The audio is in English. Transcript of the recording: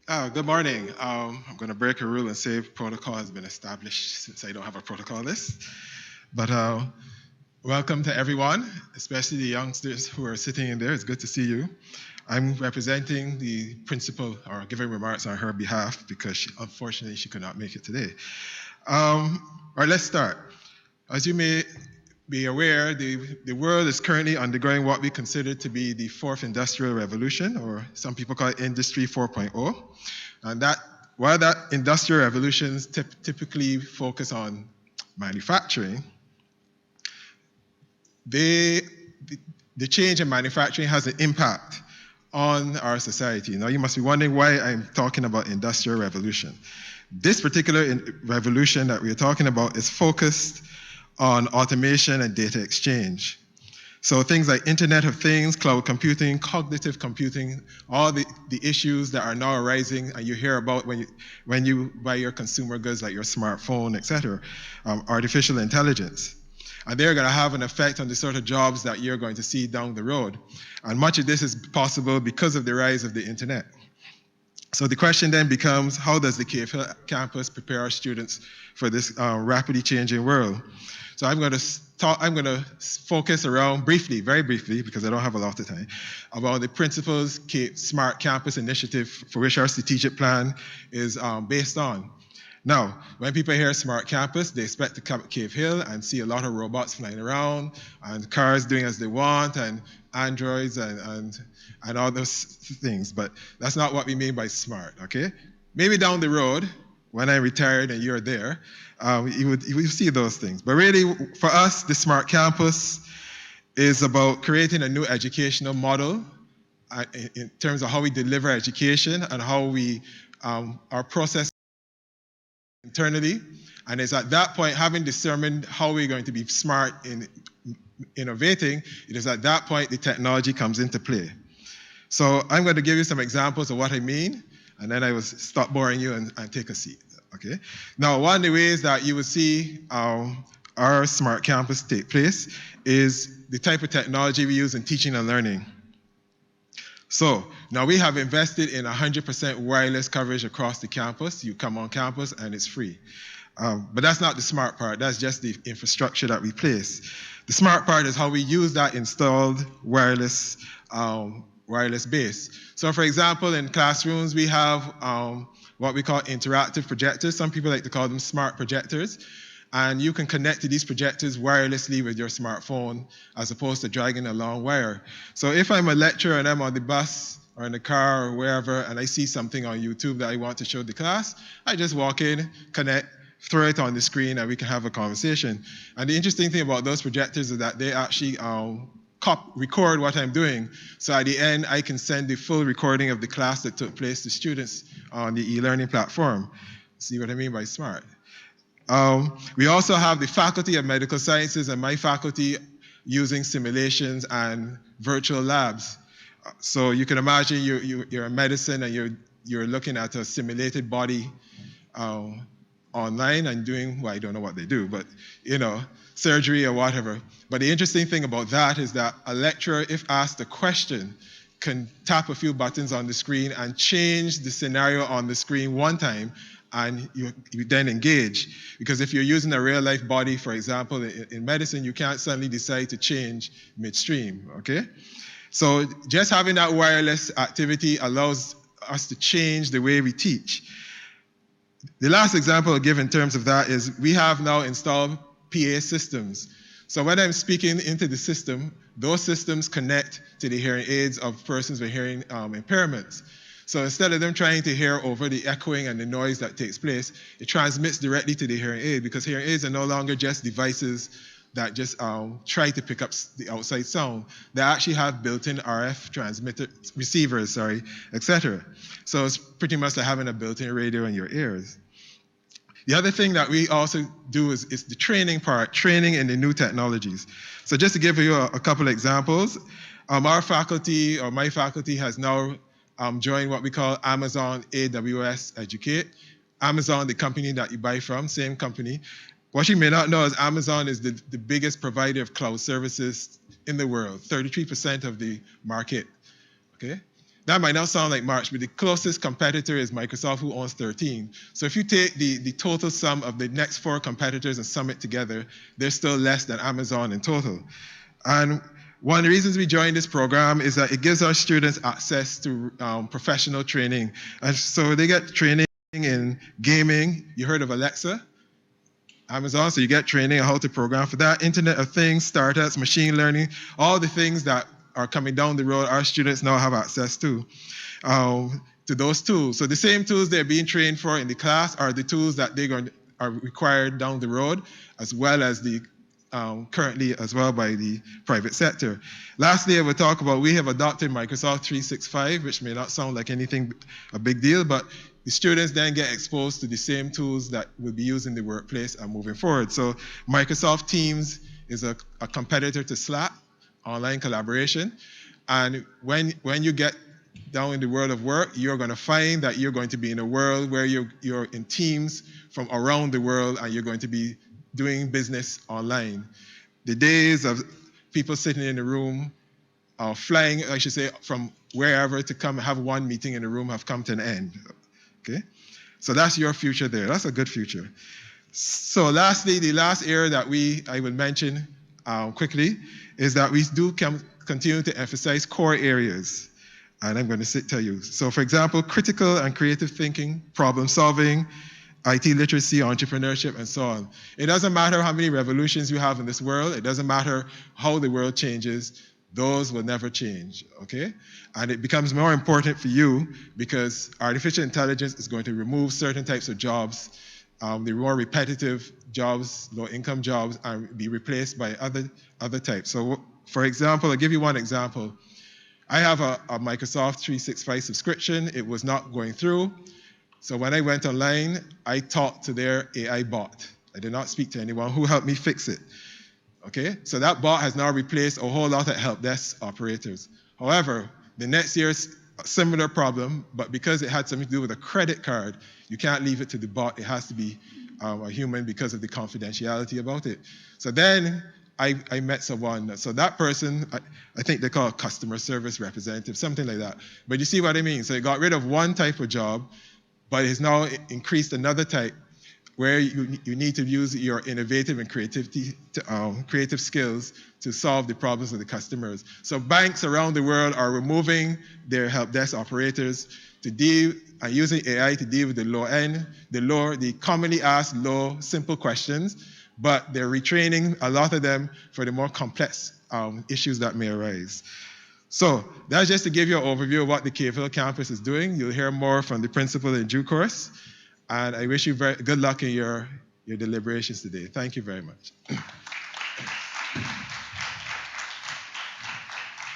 Good morning. I'm going to break a rule and say protocol has been established since I don't have a protocol list. But welcome to everyone, especially the youngsters who are sitting in there. It's good to see you. I'm representing the principal or giving remarks on her behalf because unfortunately she could not make it today. All right, let's start. As you may be aware, the world is currently undergoing what we consider to be the fourth industrial revolution, or some people call it Industry 4.0. And while that industrial revolutions typically focus on manufacturing, the change in manufacturing has an impact on our society. Now, you must be wondering why I'm talking about industrial revolution. This particular revolution that we're talking about is focused on automation and data exchange. So things like Internet of Things, cloud computing, cognitive computing, all the issues that are now arising and you hear about when you buy your consumer goods like your smartphone, etc., artificial intelligence. And they're going to have an effect on the sort of jobs that you're going to see down the road. And much of this is possible because of the rise of the Internet. So the question then becomes, how does the KFL campus prepare our students for this rapidly changing world? So I'm going to focus around briefly, very briefly, because I don't have a lot of time, about the Principal's Smart Campus Initiative for which our strategic plan is based on. Now, when people hear Smart Campus, they expect to come to Cave Hill and see a lot of robots flying around and cars doing as they want and androids and all those things. But that's not what we mean by smart, okay? Maybe down the road, when I'm retired and you're there, you would see those things. But really, for us, the Smart Campus is about creating a new educational model in terms of how we deliver education and how we our process internally. And it's at that point, having determined how we're going to be smart in innovating, it is at that point the technology comes into play. So I'm going to give you some examples of what I mean, and then I will stop boring you and take a seat. Okay. Now, one of the ways that you will see our Smart Campus take place is the type of technology we use in teaching and learning. So now we have invested in 100% wireless coverage across the campus. You come on campus and it's free. But that's not the smart part. That's just the infrastructure that we place. The smart part is how we use that installed wireless base. So for example, in classrooms, we have what we call interactive projectors. Some people like to call them smart projectors. And you can connect to these projectors wirelessly with your smartphone as opposed to dragging a long wire. So if I'm a lecturer and I'm on the bus or in the car or wherever and I see something on YouTube that I want to show the class, I just walk in, connect, throw it on the screen, and we can have a conversation. And the interesting thing about those projectors is that they actually record what I'm doing. So at the end, I can send the full recording of the class that took place to students on the e-learning platform. See what I mean by smart? We also have the Faculty of Medical Sciences and my faculty using simulations and virtual labs. So you can imagine you're in medicine and you're looking at a simulated body online and doing, well, I don't know what they do, but surgery or whatever. But the interesting thing about that is that a lecturer, if asked a question, can tap a few buttons on the screen and change the scenario on the screen one time, and you then engage. Because if you're using a real life body, for example, in medicine, you can't suddenly decide to change midstream, okay? So just having that wireless activity allows us to change the way we teach. The last example I'll give in terms of that is we have now installed PA systems. So when I'm speaking into the system, those systems connect to the hearing aids of persons with hearing impairments. So instead of them trying to hear over the echoing and the noise that takes place, it transmits directly to the hearing aid, because hearing aids are no longer just devices that just try to pick up the outside sound. They actually have built-in RF receivers, etc. So it's pretty much like having a built-in radio in your ears. The other thing that we also do is the training part, training in the new technologies. So just to give you a couple of examples, our faculty, or my faculty, has now joined what we call Amazon AWS Educate. Amazon, the company that you buy from, same company. What you may not know is Amazon is the biggest provider of cloud services in the world, 33% of the market, okay? that might not sound like much, but the closest competitor is Microsoft, who owns 13. So if you take the total sum of the next 4 competitors and sum it together, they're still less than Amazon in total. And one of the reasons we joined this program is that it gives our students access to professional training. And so they get training in gaming. You heard of Alexa? Amazon, so you get training on how to program for that. Internet of Things, startups, machine learning, all the things that are coming down the road, our students now have access to those tools. So the same tools they're being trained for in the class are the tools that are required down the road, as well as the currently as well by the private sector. Lastly, I will talk about, we have adopted Microsoft 365, which may not sound like anything a big deal, but the students then get exposed to the same tools that will be used in the workplace and moving forward. So Microsoft Teams is a competitor to Slack, online collaboration. And when you get down in the world of work, you're going to find that you're going to be in a world where you're in teams from around the world, and you're going to be doing business online. The days of people sitting in a room, flying, I should say, from wherever to come have one meeting in a room have come to an end. Okay? So that's your future there. That's a good future. So lastly, the last area that I will mention quickly is that we do continue to emphasize core areas. And I'm going to tell you. So for example, critical and creative thinking, problem solving, IT literacy, entrepreneurship, and so on. It doesn't matter how many revolutions you have in this world. It doesn't matter how the world changes. Those will never change, okay? And it becomes more important for you because artificial intelligence is going to remove certain types of jobs, the more repetitive jobs, low-income jobs, and be replaced by other types. So, for example, I'll give you one example. I have a Microsoft 365 subscription. It was not going through. So when I went online, I talked to their AI bot. I did not speak to anyone who helped me fix it. Okay, so that bot has now replaced a whole lot of help desk operators. However, the next year's a similar problem, but because it had something to do with a credit card, you can't leave it to the bot. It has to be a human because of the confidentiality about it. So then I met someone. So that person, I think they call a customer service representative, something like that. But you see what I mean? So it got rid of one type of job, but it's now increased another type where you need to use your innovative and creative skills to solve the problems of the customers. So banks around the world are removing their help desk operators to deal, and using AI to deal with the low end, the commonly asked low, simple questions, but they're retraining a lot of them for the more complex issues that may arise. So that's just to give you an overview of what the Caveville campus is doing. You'll hear more from the principal in due course. And I wish you good luck in your deliberations today. Thank you very much.